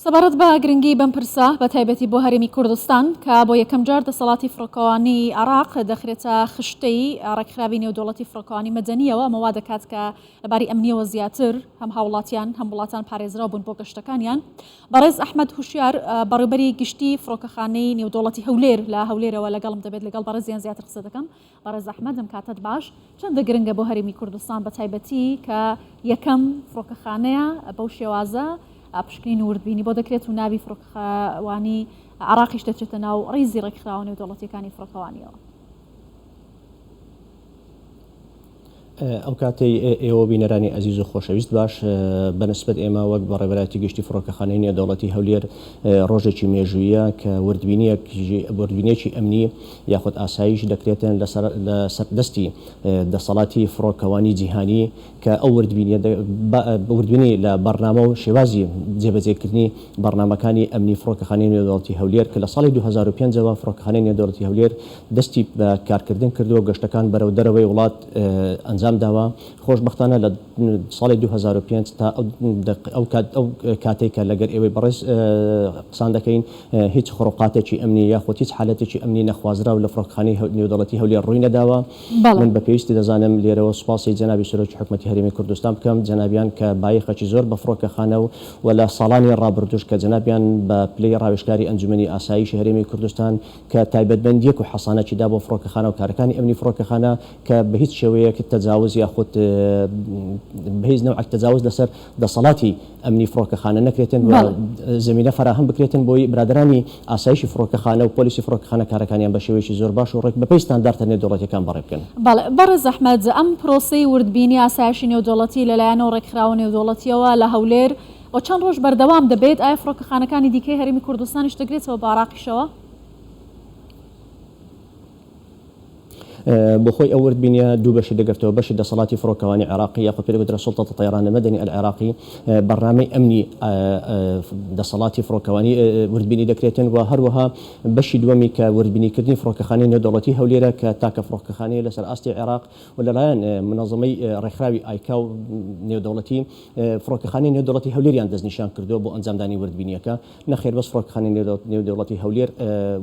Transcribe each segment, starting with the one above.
سەبارەت بە گرنگی بەم پرسە بە تایبەتی بۆ هەرێمی کوردستان کە بۆ یەکەم جار دەسەڵاتی فڕۆکەوانی عێراق دەخرێتە خشتەی ڕێکخراوی نێودەوڵەتی فڕۆکەوانی مەدەنیەوە ئەمەوا دەکات کە لەباری ئەمنیەوە زیاتر هەم هاوڵاتیان هەم وڵاتان پارێزراو بوون بۆ گەشتەکانیان. بەڕێز ئەحمەد هوشیار بەڕێوەبەری گشتی فڕۆکەخانەی نێودەوڵەتی هەولێر لە هەولێرەوە لەگەڵم دەبێت لەگەڵ بەڕێزیان زیاتر قسە دەکەم. بەڕێز ئەحمەد ئەم کاتت باش چەندە گرنگە بۆ هەرێمی کوردستان بە تایبەتی کە یەکەم فڕۆکەخانەیە بەو شێوازە پشکنین وردبینی بۆ دەکرێت و ناوی فڕۆکەخانەی عێراقیش دەچێتە ناو ڕیزی ڕێکخراوە نێودەوڵەتیەکانی فڕۆکەوانیەوە. ئەو کاتەی ئێوە بینەرانی ئەزیز و خۆشەویست باش بەنسبەت ئێمە وەک بەڕێوەبەری گشتی فڕۆکەخانەی نێودەوڵەتی هەولێر ڕۆژێکی مێژوویە کە وردبینیەکی ئەمنی یاخود ئاسایش دەکرێتن لەسەر دەستی دەسەڵاتی فڕۆکەوانی جیهانی کە ئەو وردبینی لە بەرنامە و شێوازی جێبەجێکردنی بەرنامەکانی ئەمنی فڕۆکەخانەی نێودەوڵەتی هەولێر کە لە ساڵی 2005ەوە فڕۆکەخانەی نێودەوڵەتی هەولێر دەستی بە کارکردن کردووە گەشتەکان بەرەو دەرەوەی وڵات ئەنجام داوە. خۆشبەختانە لە ساڵی 2005 تا ئەو کاتێک کە لەگەر ئێوەی بەڕێز قسان دەکەین هیچ خڕۆقاتێکی ئەمنی یاخود هیچ حالەتێکی ئەمنی نەخوازراو لە فڕۆکەخانەی نێودەوڵەتی هەولێر ڕووی نەداوە. من بە پێویستی دەزانم لێرەوە سوپاسی جەنابی سەرۆکی حکوومەتی هەرێمی کوردستان بکەم، جەنابیان کە بایەخێکی زۆر بە فڕۆکەخانە و لە ساڵانی ڕابردوش کە جەنابیان بە پلەی ڕاوێژکاری ئەنجومەنی ئاسایشی هەرێمی کوردستان کە تایبەتمەندیەک و حەسانەکی دا بۆ فڕۆکەخانە و کارەکانی ئەمنی فڕۆکەخانە کە بە هیچ شێوەیەک تەجاوز یاخود بەهیچ نوعێک تەجاوز لەسەر دەسەڵاتی ئەمنی فڕۆکەخانە نەکرێتن و زمینە فراهم بکرێتن بۆی برادرانی ئاسایشی فڕۆکەخانە و پۆلیسی فڕۆکەخانە کارەکانیان بە شێوەیەکی زۆر باش و ڕێک بەپێی ستانداردە نێودەوڵەتیەکان بەڕێ بکەن. بەڕێز ئەحمەد ئەم پرۆسەی وردبینی ئاسایشی نێودەوڵەتی لەلایەنەوە ڕێکخراوە نێودەوڵەتیەوە لە هەولێر بۆ چەند ڕۆژ بەردەوام دەبێت؟ ئایا فڕۆکەخانەکانی دیکەی هەرێمی کوردستانیش دەگرێتەوە بە عێراقیشەوە؟ بۆ خۆی ئەو وردبینیە دوو بەشی دەگرێتەوە، بەشی دەسەڵاتی فڕۆکەوانی عێراقی یاخود پێ دەگوترا سوڵتەتە الطیران المەدەنی العێراقی بەرنامەی ئەمنی دەسەڵاتی فڕۆکەوانی وردبینی دەکرێتن و هەروەها بەشی دووەمی کە وردبینیکردنی فڕۆکەخانەی نێودەوڵەتی هەولێرە کە تاکە فڕۆکەخانەیە لەسەر ئاستی عێراق و لەلایەن منەظەمەی ڕێکخراوی ئایکا و نێودەوڵەتی فڕۆکەخانەی نێودەوڵەتی هەولێریان دەستنیشان کردووە بۆ ئەنجامدانی وردبینیەکە. نەخێر بەس فڕۆکەخانەی نێودەوڵەتی هەولێر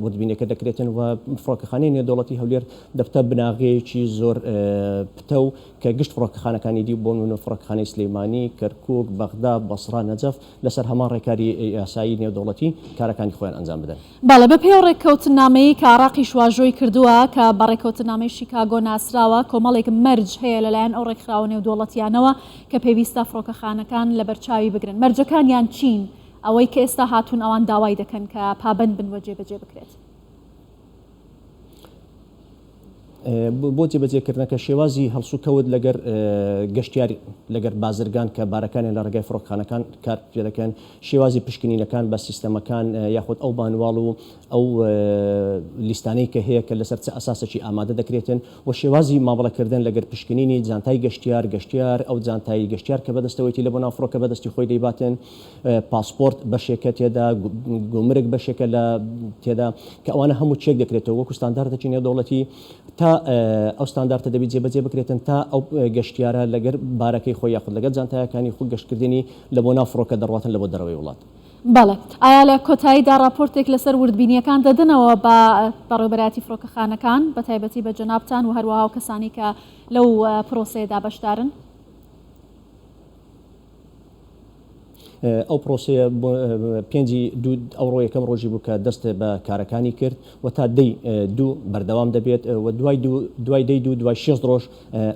وردبینیەکە دەکرێتن و فڕۆکەخانەی نێودەوڵەتی هەولێر دەفتە بناغەیەکی زۆر پتە و کە گشت فڕۆکەخانەکانی دی بۆ نمونە فڕۆکەخانەی سلەیمانی، کەرکووک، بەغدا، بەسڕا، نەجەف لەسەر هەمان ڕێکاری یاسایی نێودەوڵەتی کارەکانی خۆیان ئەنجام بدەن. بەڵێ بە پێی ڕێککەوتنامەیە کە عێراقیش واژۆی کردووە کە بە ڕێککەوتنامەی شیکاگۆ ناسراوە کۆمەڵێک مەرج هەیە لەلایەن ئەو ڕێکخراوە نێودەوڵەتیانەوە کە پێویستە فڕۆکەخانەکان لە بەرچاوی بگرن. مەرجەکانیان چین؟ ئەوەی کە ئێستا هاتوون ئەوان داوای دەکەن کە پابەند بن وە جێبەجێ بکرێت. بۆ جێبەجێکردنەکە شێوازی هەڵسوکەوت لەگەر گەشتیار لەگەر بازرگان کە بارەکانیان لە ڕێگای فڕۆکەخانەکان کار پێ دەکەن، شێوازی پشکنینەکان بە سیستەمەکان یاخود ئەو بانواڵ و ئەو لیستانەی کە هەیە کە لەسەر چه ئاساسێکی ئامادە دەکرێتن و شێوازی مامەڵەکردن لەگەر پشکنینی جانتای گەشتیار ئەو جانتایی گەشتیار کە بەدەستەوەیەتی لە بۆ ناو فڕۆکە بەدەستی خۆی دەیباتن، پاسپۆرت بەشێکە تێدا، گومرگ بەشێکە لە تێدا کە ئەوانە هەموو چێک دەکرێتەوە وەکو ستانداردێکی نێودەوڵەتی تا ئەو ستانداردە دەبێت جێبەجێ بکرێتن تا ئەو گەشتیارە لەگەر بارەکەی خۆی یاخود لەگەر جانتایەکانی خۆی گەشتکردنی لە بۆ ناو فڕۆکە دەڕواتن لە بۆ دەرەوەی وڵات. بەڵێ ئایا لە کۆتاییدا راپۆرتێک لەسەر وردبینیەکان دەدنەوە بە بەڕێوەبەری فڕۆکەخانەکان بە تایبەتی بە جەنابتان و هەروەها و کەسانی کە لەو پرۆسەیەدا بەشدارن؟ ئەو پرۆسەیە پێنجی ئەوڕۆ یەکەم ڕۆژی بوو کە دەست بە کارەکانی کرد و تا دەی دوو بەردەوام دەبێت و دوای دەی دوای 6 ڕۆژ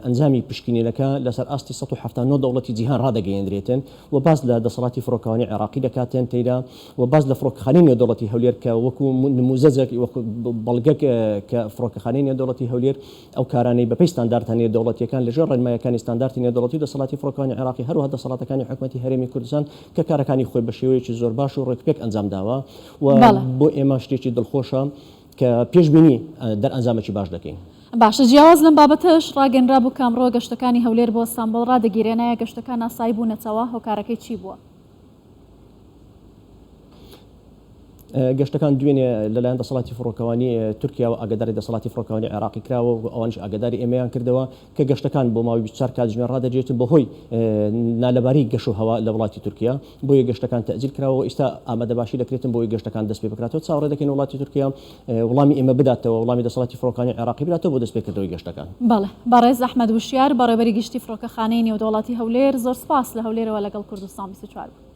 ئەنجامی پشکنینەکە لەسەر ئاستی 179 دەوڵەتی جیهان ڕادەگەیەندرێتن و باز لە دەسەڵاتی فڕۆکەوانی عێراقی دەکاتێن تێدا و باز لە فڕۆکەخانەی نێودەوڵەتی هەولێر کە وەکو نموزەجێک وەکو بەڵگەک کە فڕۆکەخانەی نێودەوڵەتی هەولێر ئەو کارانەی بەپێی ستانداردە نێودەوڵەتیەکان لەژێر ڕێنماییەکانی ستانداردی نێودەوڵەتی دەسەڵاتی فڕۆکەوانی عێراقی هەروەها دەسەڵاتەکانی حکوومەتی هەرێمی کوردستان کە کارەکانی خۆی بە شێوەیەکی زۆر باش و ڕێکپێک ئەنجام داوە و بۆ ئێمە شتێکی دڵخۆشە کە پێشبینی دەرئەنجامێکی باش دەکەین. باشە، جیاواز لەم بابەتەش ڕاگەنرا بوو کامڕۆ گەشتەکانی هەولێر بۆ ئەستانبوڵ ڕادەگیرێنایە گەشتەکان ئاسایی بوونەتەوە هۆکارەکەی چی بووە؟ گەشتەکان دوێنێ لەلایەن دەسەڵاتی فڕۆکەوانی تورکیا و ئاگداری دەسەڵاتی فڕۆکەوانی عێراقی کراوە و ئەوانش ئاگداری ئێمەیان کردەوە کە گەشتەکان بۆ ماوەی 24 کاتژمێر ڕادەجێتن بەهۆی نالەباری گەش و هەوا لە وڵاتی تورکیا بۆیە گەشتەکان تەجیل کراوە ئێستا ئامادەباشی دەکرێتن بۆی گەشتەکان دەست پێ بکراتەوە چاوەڕێ دەکەین وڵاتی تورکیا وڵامی ئێمە بداتەوە وڵامی دەسەڵاتی فڕۆکەوانی عێراقی بداتەوە بۆ دەستپێکردنەوەی گەشتەکان. بەڵێ بەڕێز ئەحمەد وشیار بەڕێوەبەری گشتی فڕۆکەخانەی نێودەوڵاتی هەولێر زۆر سپاس لە هەولێرەوە لەگەڵ کوردستان 24.